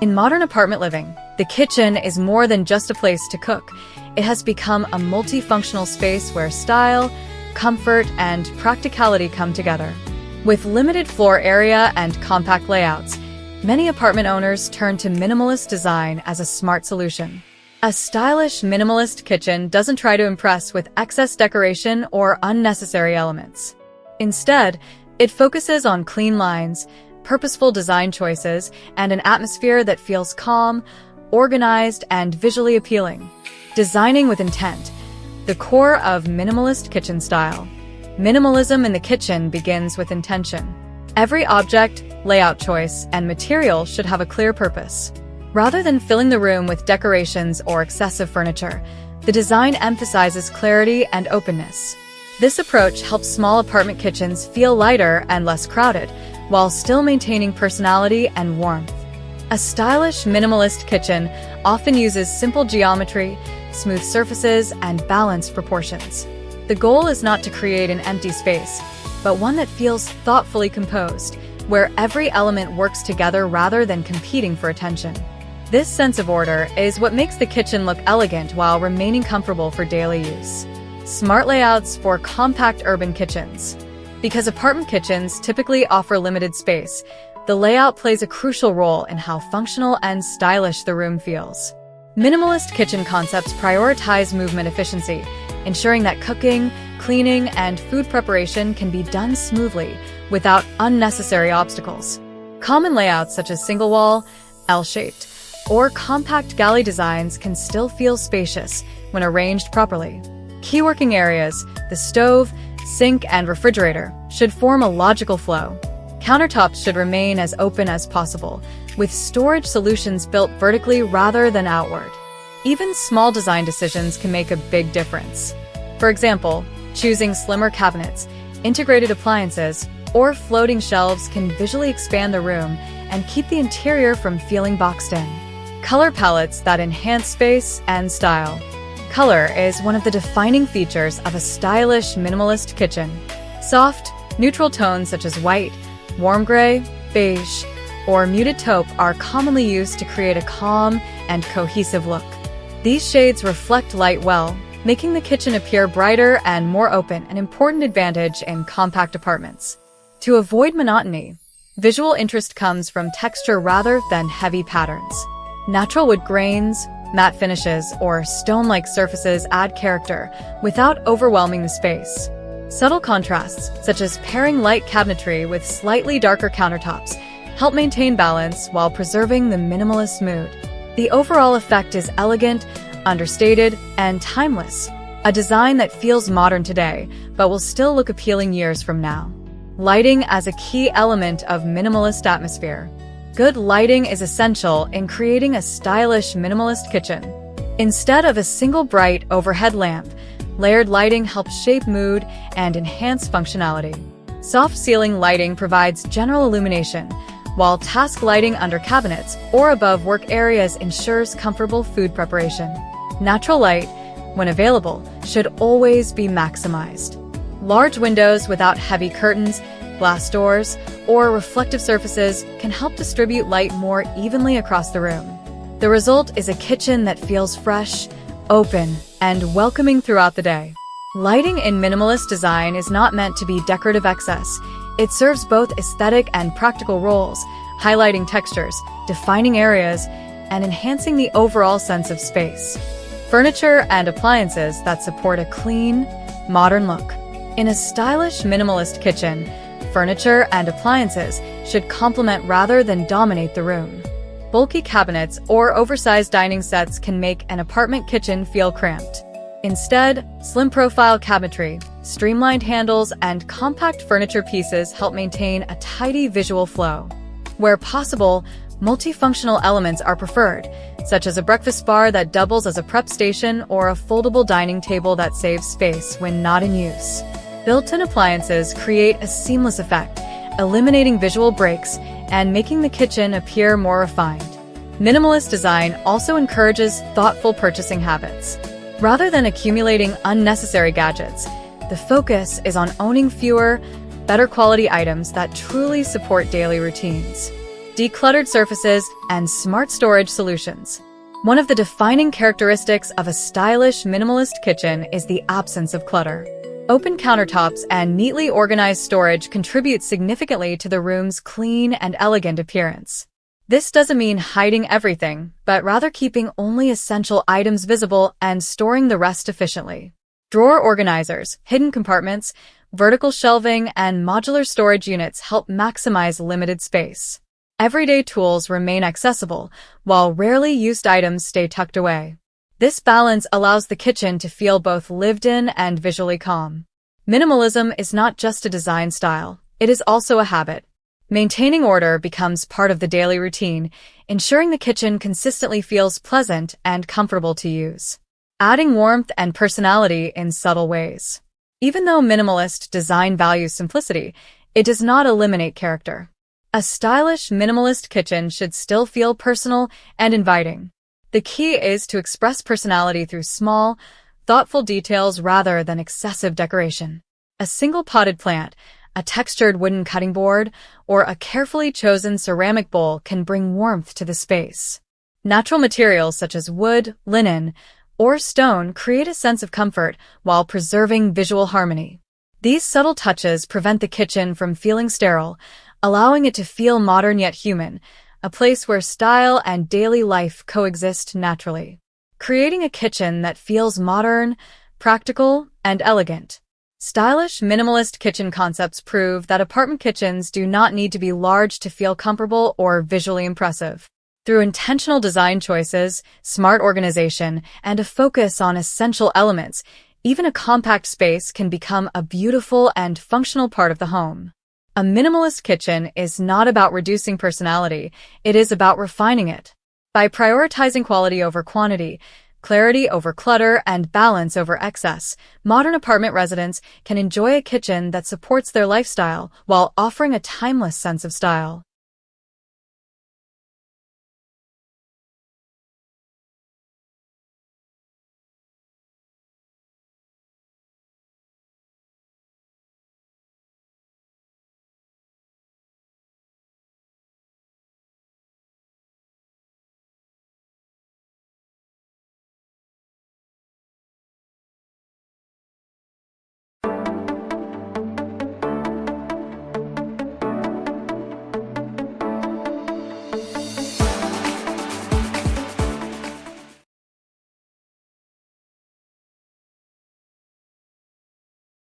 In modern apartment living, the kitchen is more than just a place to cook. It has become a multifunctional space where style, comfort, and practicality come together. With limited floor area and compact layouts, many apartment owners turn to minimalist design as a smart solution. A stylish minimalist kitchen doesn't try to impress with excess decoration or unnecessary elements. Instead, it focuses on clean lines, purposeful design choices, and an atmosphere that feels calm, organized, and visually appealing. Designing with intent, the core of minimalist kitchen style. Minimalism in the kitchen begins with intention. Every object, layout choice, and material should have a clear purpose. Rather than filling the room with decorations or excessive furniture, the design emphasizes clarity and openness. This approach helps small apartment kitchens feel lighter and less crowded, while still maintaining personality and warmth. A stylish minimalist kitchen often uses simple geometry, smooth surfaces, and balanced proportions. The goal is not to create an empty space, but one that feels thoughtfully composed, where every element works together rather than competing for attention. This sense of order is what makes the kitchen look elegant while remaining comfortable for daily use. Smart layouts for compact urban kitchens. Because apartment kitchens typically offer limited space, the layout plays a crucial role in how functional and stylish the room feels. Minimalist kitchen concepts prioritize movement efficiency, ensuring that cooking, cleaning, and food preparation can be done smoothly without unnecessary obstacles. Common layouts such as single-wall, L-shaped, or compact galley designs can still feel spacious when arranged properly. Key working areas, the stove, sink, and refrigerator, should form a logical flow. Countertops should remain as open as possible, with storage solutions built vertically rather than outward. Even small design decisions can make a big difference. For example, choosing slimmer cabinets, integrated appliances, or floating shelves can visually expand the room and keep the interior from feeling boxed in. Color palettes that enhance space and style. Color is one of the defining features of a stylish minimalist kitchen. Soft, neutral tones such as white, warm gray, beige, or muted taupe are commonly used to create a calm and cohesive look. These shades reflect light well, making the kitchen appear brighter and more open, an important advantage in compact apartments. To avoid monotony, visual interest comes from texture rather than heavy patterns. Natural wood grains, matte finishes, or stone-like surfaces add character without overwhelming the space. Subtle contrasts, such as pairing light cabinetry with slightly darker countertops, help maintain balance while preserving the minimalist mood. The overall effect is elegant, understated, and timeless, a design that feels modern today, but will still look appealing years from now. Lighting as a key element of minimalist atmosphere. Good lighting is essential in creating a stylish minimalist kitchen. Instead of a single bright overhead lamp, layered lighting helps shape mood and enhance functionality. Soft ceiling lighting provides general illumination, while task lighting under cabinets or above work areas ensures comfortable food preparation. Natural light, when available, should always be maximized. Large windows without heavy curtains, glass doors, or reflective surfaces can help distribute light more evenly across the room. The result is a kitchen that feels fresh, open, and welcoming throughout the day. Lighting in minimalist design is not meant to be decorative excess. It serves both aesthetic and practical roles, highlighting textures, defining areas, and enhancing the overall sense of space. Furniture and appliances that support a clean, modern look. In a stylish minimalist kitchen, furniture and appliances should complement rather than dominate the room. Bulky cabinets or oversized dining sets can make an apartment kitchen feel cramped. Instead, slim profile cabinetry, streamlined handles, and compact furniture pieces help maintain a tidy visual flow. Where possible, multifunctional elements are preferred, such as a breakfast bar that doubles as a prep station or a foldable dining table that saves space when not in use. Built-in appliances create a seamless effect, eliminating visual breaks and making the kitchen appear more refined. Minimalist design also encourages thoughtful purchasing habits. Rather than accumulating unnecessary gadgets, the focus is on owning fewer, better quality items that truly support daily routines. decluttered surfaces, and smart storage solutions. One of the defining characteristics of a stylish, minimalist kitchen is the absence of clutter. Open countertops and neatly organized storage contribute significantly to the room's clean and elegant appearance. This doesn't mean hiding everything, but rather keeping only essential items visible and storing the rest efficiently. Drawer organizers, hidden compartments, vertical shelving, and modular storage units help maximize limited space. Everyday tools remain accessible, while rarely used items stay tucked away. This balance allows the kitchen to feel both lived in and visually calm. Minimalism is not just a design style, it is also a habit. Maintaining order becomes part of the daily routine, ensuring the kitchen consistently feels pleasant and comfortable to use, adding warmth and personality in subtle ways. Even though minimalist design values simplicity, it does not eliminate character. A stylish, minimalist kitchen should still feel personal and inviting. The key is to express personality through small, thoughtful details rather than excessive decoration. A single potted plant, a textured wooden cutting board, or a carefully chosen ceramic bowl can bring warmth to the space. Natural materials such as wood, linen, or stone create a sense of comfort while preserving visual harmony. These subtle touches prevent the kitchen from feeling sterile, allowing it to feel modern yet human, a place where style and daily life coexist naturally, creating a kitchen that feels modern, practical, and elegant. Stylish, minimalist kitchen concepts prove that apartment kitchens do not need to be large to feel comfortable or visually impressive. Through intentional design choices, smart organization, and a focus on essential elements, even a compact space can become a beautiful and functional part of the home. A minimalist kitchen is not about reducing personality, it is about refining it. By prioritizing quality over quantity, clarity over clutter, and balance over excess, modern apartment residents can enjoy a kitchen that supports their lifestyle while offering a timeless sense of style.